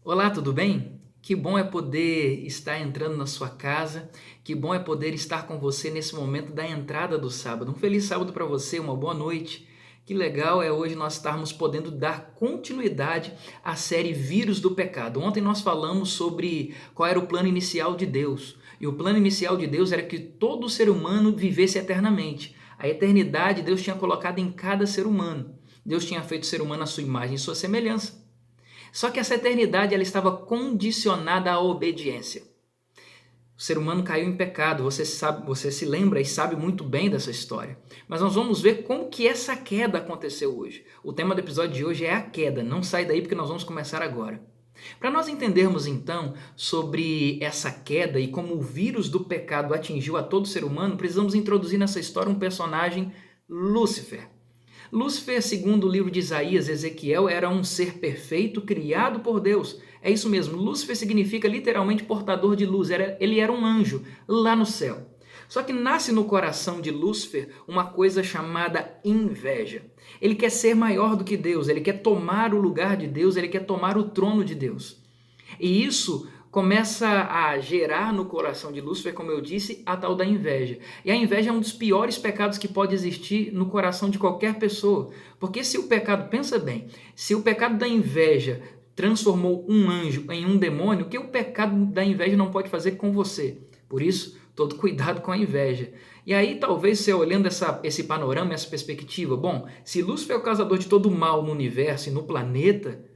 Olá, tudo bem? Que bom é poder estar entrando na sua casa, que bom é poder estar com você nesse momento da entrada do sábado. Um feliz sábado para você, uma boa noite. Que legal é hoje nós estarmos podendo dar continuidade à série Vírus do Pecado. Ontem nós falamos sobre qual era o plano inicial de Deus. E o plano inicial de Deus era que todo ser humano vivesse eternamente. A eternidade Deus tinha colocado em cada ser humano. Deus tinha feito o ser humano à sua imagem e sua semelhança. Só que essa eternidade ela estava condicionada à obediência. O ser humano caiu em pecado, você sabe, você se lembra e sabe muito bem dessa história. Mas nós vamos ver como que essa queda aconteceu hoje. O tema do episódio de hoje é a queda. Não sai daí porque nós vamos começar agora. Para nós entendermos então sobre essa queda e como o vírus do pecado atingiu a todo ser humano, precisamos introduzir nessa história um personagem, Lúcifer. Lúcifer, segundo o livro de Isaías, Ezequiel, era um ser perfeito criado por Deus. É isso mesmo, Lúcifer significa literalmente portador de luz, ele era um anjo lá no céu. Só que nasce no coração de Lúcifer uma coisa chamada inveja. Ele quer ser maior do que Deus, ele quer tomar o lugar de Deus, ele quer tomar o trono de Deus. E isso começa a gerar no coração de Lúcifer, como eu disse, a tal da inveja. E a inveja é um dos piores pecados que pode existir no coração de qualquer pessoa. Porque se o pecado, pensa bem, se o pecado da inveja transformou um anjo em um demônio, o que o pecado da inveja não pode fazer com você? Por isso, todo cuidado com a inveja. E aí, talvez você olhando esse panorama, essa perspectiva, bom, se Lúcifer é o causador de todo o mal no universo e no planeta,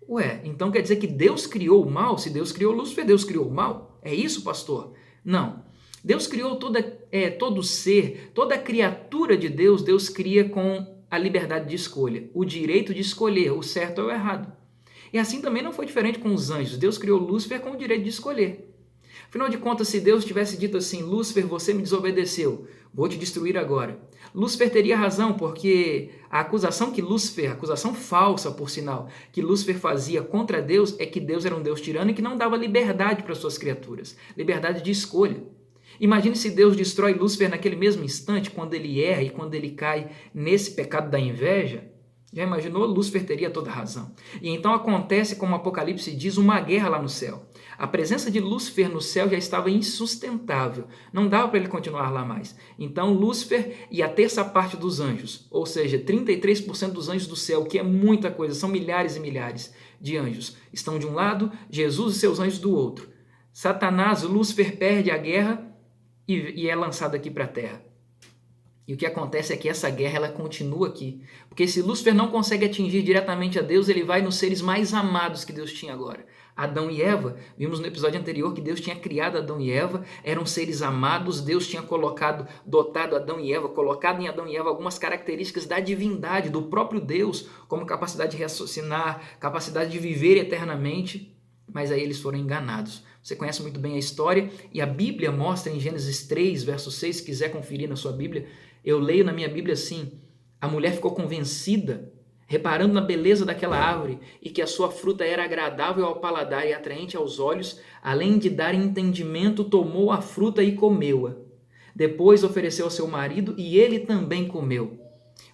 ué, então quer dizer que Deus criou o mal? Se Deus criou Lúcifer, Deus criou o mal? É isso, pastor? Não. Deus criou todo ser, toda criatura de Deus, Deus cria com a liberdade de escolha, o direito de escolher o certo ou o errado. E assim também não foi diferente com os anjos. Deus criou Lúcifer com o direito de escolher. Afinal de contas, se Deus tivesse dito assim, Lúcifer, você me desobedeceu, vou te destruir agora. Lúcifer teria razão, porque a acusação que Lúcifer, acusação falsa, por sinal, que Lúcifer fazia contra Deus é que Deus era um Deus tirano e que não dava liberdade para suas criaturas, liberdade de escolha. Imagine se Deus destrói Lúcifer naquele mesmo instante, quando ele erra e quando ele cai nesse pecado da inveja. Já imaginou? Lúcifer teria toda a razão. E então acontece, como o Apocalipse diz, uma guerra lá no céu. A presença de Lúcifer no céu já estava insustentável. Não dava para ele continuar lá mais. Então Lúcifer e a terça parte dos anjos, ou seja, 33% dos anjos do céu, que é muita coisa, são milhares e milhares de anjos, estão de um lado, Jesus e seus anjos do outro. Satanás, Lúcifer perde a guerra e é lançado aqui para a terra. E o que acontece é que essa guerra ela continua aqui. Porque se Lúcifer não consegue atingir diretamente a Deus, ele vai nos seres mais amados que Deus tinha agora. Adão e Eva, vimos no episódio anterior que Deus tinha criado Adão e Eva, eram seres amados, Deus tinha dotado Adão e Eva, colocado em Adão e Eva algumas características da divindade, do próprio Deus, como capacidade de raciocinar, capacidade de viver eternamente, mas aí eles foram enganados. Você conhece muito bem a história e a Bíblia mostra em Gênesis 3, verso 6, se quiser conferir na sua Bíblia, eu leio na minha Bíblia assim, a mulher ficou convencida, reparando na beleza daquela árvore e que a sua fruta era agradável ao paladar e atraente aos olhos, além de dar entendimento, tomou a fruta e comeu-a. Depois ofereceu ao seu marido e ele também comeu.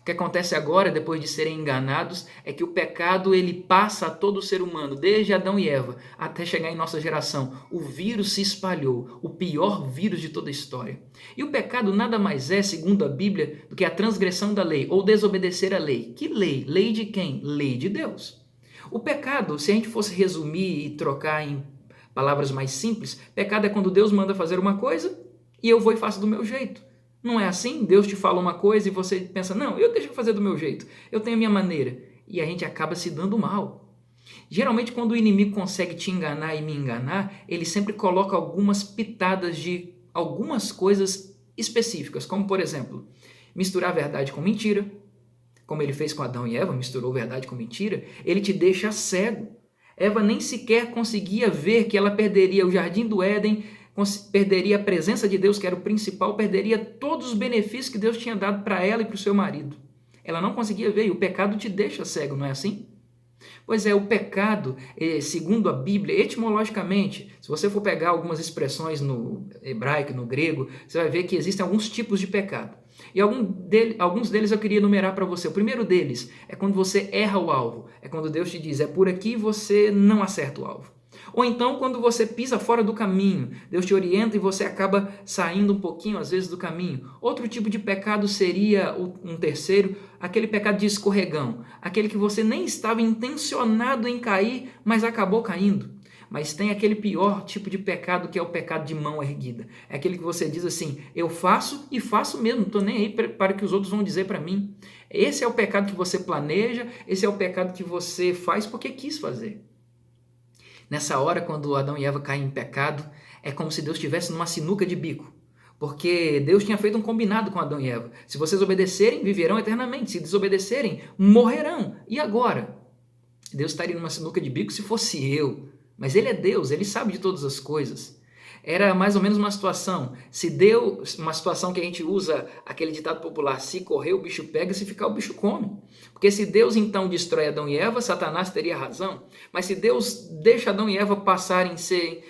O que acontece agora, depois de serem enganados, é que o pecado ele passa a todo ser humano, desde Adão e Eva, até chegar em nossa geração. O vírus se espalhou, o pior vírus de toda a história. E o pecado nada mais é, segundo a Bíblia, do que a transgressão da lei, ou desobedecer a lei. Que lei? Lei de quem? Lei de Deus. O pecado, se a gente fosse resumir e trocar em palavras mais simples, pecado é quando Deus manda fazer uma coisa e eu vou e faço do meu jeito. Não é assim? Deus te fala uma coisa e você pensa, não, eu deixo fazer do meu jeito, eu tenho a minha maneira. E a gente acaba se dando mal. Geralmente, quando o inimigo consegue te enganar e me enganar, ele sempre coloca algumas pitadas de algumas coisas específicas, como, por exemplo, misturar verdade com mentira, como ele fez com Adão e Eva, misturou verdade com mentira, ele te deixa cego. Eva nem sequer conseguia ver que ela perderia o jardim do Éden, perderia a presença de Deus, que era o principal, perderia todos os benefícios que Deus tinha dado para ela e para o seu marido. Ela não conseguia ver, e o pecado te deixa cego, não é assim? Pois é, o pecado, segundo a Bíblia, etimologicamente, se você for pegar algumas expressões no hebraico, no grego, você vai ver que existem alguns tipos de pecado. E alguns deles eu queria enumerar para você. O primeiro deles é quando você erra o alvo. É quando Deus te diz, é por aqui, você não acerta o alvo. Ou então quando você pisa fora do caminho, Deus te orienta e você acaba saindo um pouquinho às vezes do caminho. Outro tipo de pecado seria um terceiro, aquele pecado de escorregão, aquele que você nem estava intencionado em cair, mas acabou caindo. Mas tem aquele pior tipo de pecado que é o pecado de mão erguida. É aquele que você diz assim, eu faço e faço mesmo, não estou nem aí para o que os outros vão dizer para mim. Esse é o pecado que você planeja, esse é o pecado que você faz porque quis fazer. Nessa hora, quando Adão e Eva caem em pecado, é como se Deus estivesse numa sinuca de bico. Porque Deus tinha feito um combinado com Adão e Eva. Se vocês obedecerem, viverão eternamente. Se desobedecerem, morrerão. E agora? Deus estaria numa sinuca de bico se fosse eu. Mas Ele é Deus, Ele sabe de todas as coisas. Era mais ou menos uma situação. Se Deus, uma situação que a gente usa aquele ditado popular, se correr o bicho pega, se ficar o bicho come. Porque se Deus então destrói Adão e Eva, Satanás teria razão. Mas se Deus deixa Adão e Eva passarem sem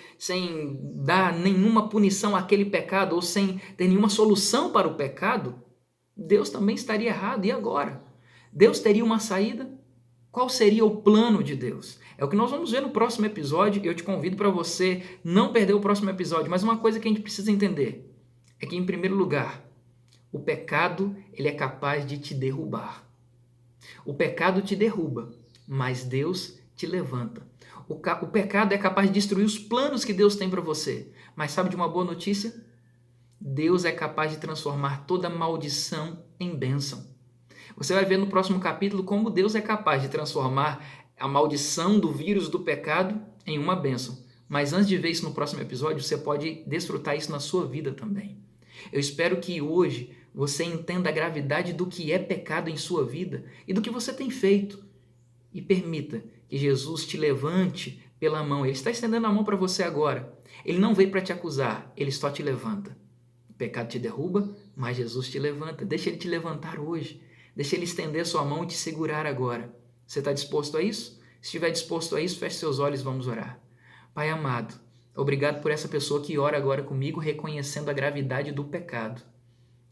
dar nenhuma punição àquele pecado, ou sem ter nenhuma solução para o pecado, Deus também estaria errado. E agora? Deus teria uma saída? Qual seria o plano de Deus? É o que nós vamos ver no próximo episódio. Eu te convido para você não perder o próximo episódio. Mas uma coisa que a gente precisa entender é que, em primeiro lugar, o pecado ele é capaz de te derrubar. O pecado te derruba, mas Deus te levanta. O pecado é capaz de destruir os planos que Deus tem para você. Mas sabe de uma boa notícia? Deus é capaz de transformar toda maldição em bênção. Você vai ver no próximo capítulo como Deus é capaz de transformar a maldição do vírus do pecado em uma bênção. Mas antes de ver isso no próximo episódio, você pode desfrutar isso na sua vida também. Eu espero que hoje você entenda a gravidade do que é pecado em sua vida e do que você tem feito. E permita que Jesus te levante pela mão. Ele está estendendo a mão para você agora. Ele não veio para te acusar, ele só te levanta. O pecado te derruba, mas Jesus te levanta. Deixa ele te levantar hoje. Deixa ele estender sua mão e te segurar agora. Você está disposto a isso? Se estiver disposto a isso, feche seus olhos e vamos orar. Pai amado, obrigado por essa pessoa que ora agora comigo, reconhecendo a gravidade do pecado.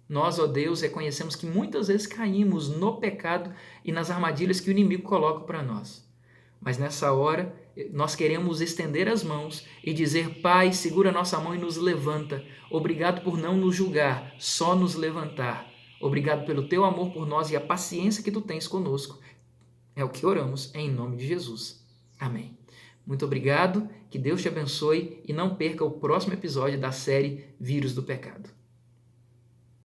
Nós, ó Deus, reconhecemos que muitas vezes caímos no pecado e nas armadilhas que o inimigo coloca para nós. Mas nessa hora, nós queremos estender as mãos e dizer, Pai, segura nossa mão e nos levanta. Obrigado por não nos julgar, só nos levantar. Obrigado pelo teu amor por nós e a paciência que tu tens conosco. É o que oramos em nome de Jesus. Amém. Muito obrigado, que Deus te abençoe e não perca o próximo episódio da série Vírus do Pecado.